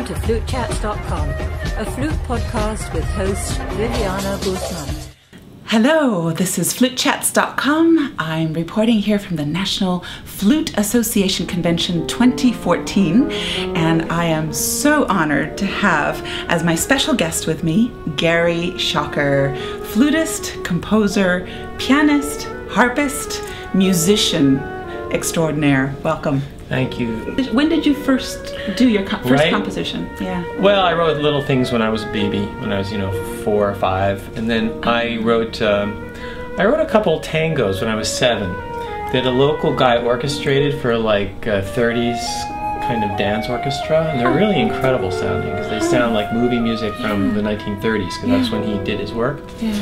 to flutechats.com, a flute podcast with host Viviana Guzman. Hello, this is flutechats.com. I'm reporting here from the National Flute Association Convention 2014, and I am so honored to have as my special guest with me, Gary Schocker, flutist, composer, pianist, harpist, musician extraordinaire. Welcome. Thank you. When did you first do your first composition? Yeah. Well, I wrote little things when I was a baby, when I was, 4 or 5, and then I wrote a couple tangos when I was 7 that a local guy orchestrated for like 30s kind of dance orchestra, and they're really incredible sounding because they sound like movie music from the 1930s, because that's when he did his work. Yeah.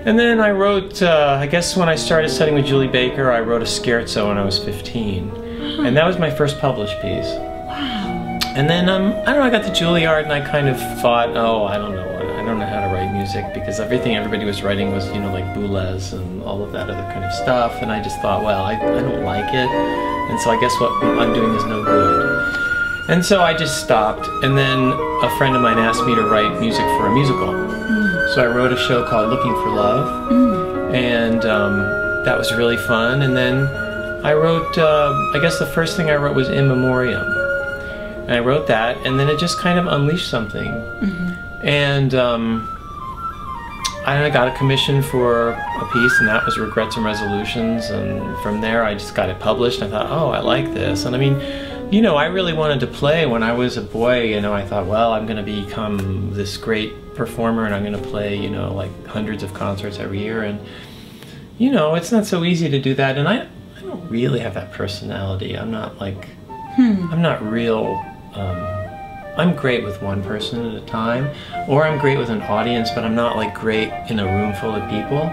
And then I wrote, I guess when I started studying with Julie Baker, I wrote a scherzo when I was 15. And that was my first published piece. Wow. And then, I don't know, I got to Juilliard and I kind of thought, oh, I don't know how to write music, because everything everybody was writing was, like Boulez and all of that other kind of stuff. And I just thought, well, I don't like it. And so I guess what I'm doing is no good. And so I just stopped. And then a friend of mine asked me to write music for a musical. So I wrote a show called Looking for Love. And that was really fun. And then I wrote, I guess the first thing I wrote was In Memoriam. And I wrote that, and then it just kind of unleashed something. And I got a commission for a piece, and that was Regrets and Resolutions. And from there, I just got it published. And I thought, oh, I like this. And I mean, I really wanted to play when I was a boy. I thought, well, I'm going to become this great performer, and I'm going to play, like hundreds of concerts every year. And, it's not so easy to do that. And I don't really have that personality. I'm not like, I'm not real, I'm great with one person at a time, or I'm great with an audience, but I'm not like great in a room full of people.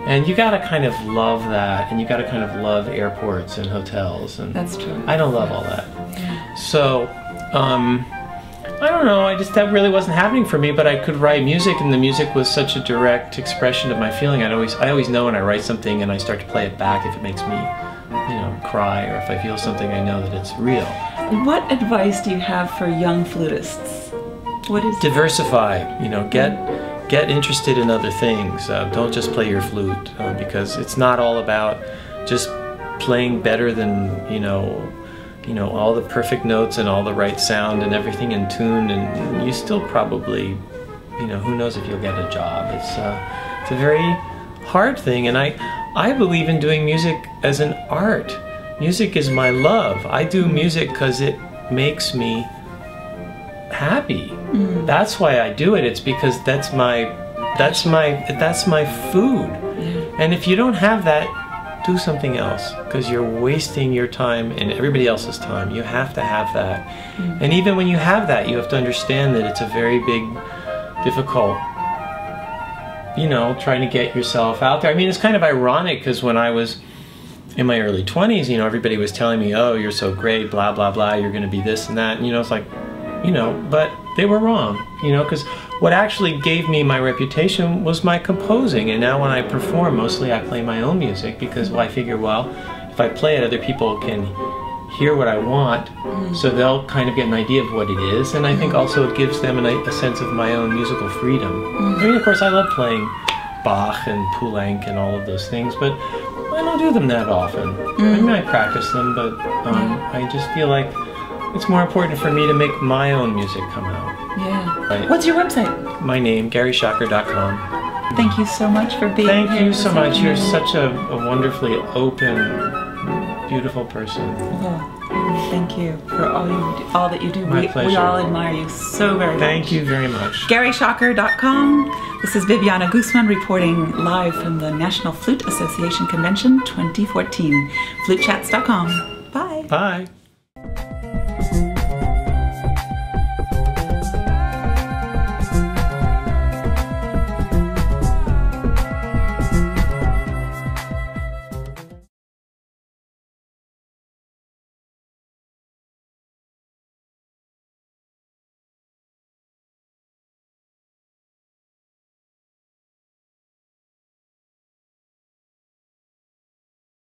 And you gotta kind of love that, and you gotta kind of love airports and hotels. And that's true. I don't love all that. Yeah. So, I don't know, that really wasn't happening for me, but I could write music, and the music was such a direct expression of my feeling. I always know when I write something and I start to play it back, if it makes me, cry, or if I feel something, I know that it's real. What advice do you have for young flutists? What is diversify, get interested in other things. Don't just play your flute, because it's not all about just playing better than, all the perfect notes and all the right sound and everything in tune, and you still probably, who knows if you'll get a job. It's a very hard thing, and I believe in doing music as an art. Music is my love. I do music because it makes me happy. That's why I do it. It's because that's my food. And if you don't have that, do something else, because you're wasting your time and everybody else's time. You have to have that. And even when you have that, you have to understand that it's a very big, difficult, trying to get yourself out there. I mean, it's kind of ironic, because when I was in my early 20s, everybody was telling me, oh, you're so great, blah, blah, blah, you're going to be this and that. And, it's like, but they were wrong, because what actually gave me my reputation was my composing. And now when I perform, mostly I play my own music, because I figure, well, if I play it, other people can hear what I want, so they'll kind of get an idea of what it is. And I think also it gives them a sense of my own musical freedom. I mean, of course, I love playing Bach and Poulenc and all of those things, but I don't do them that often. I mean, I practice them, but I just feel like it's more important for me to make my own music come out. Yeah. Right. What's your website? My name, GarySchocker.com. Thank you so much for being here. Thank you so much. You're such a wonderfully open, beautiful person. Oh, thank you for all that you do. My pleasure. We all admire you so very much. Thank you very much. GarySchocker.com. This is Viviana Guzman reporting live from the National Flute Association Convention 2014. Flutechats.com. Bye. Bye.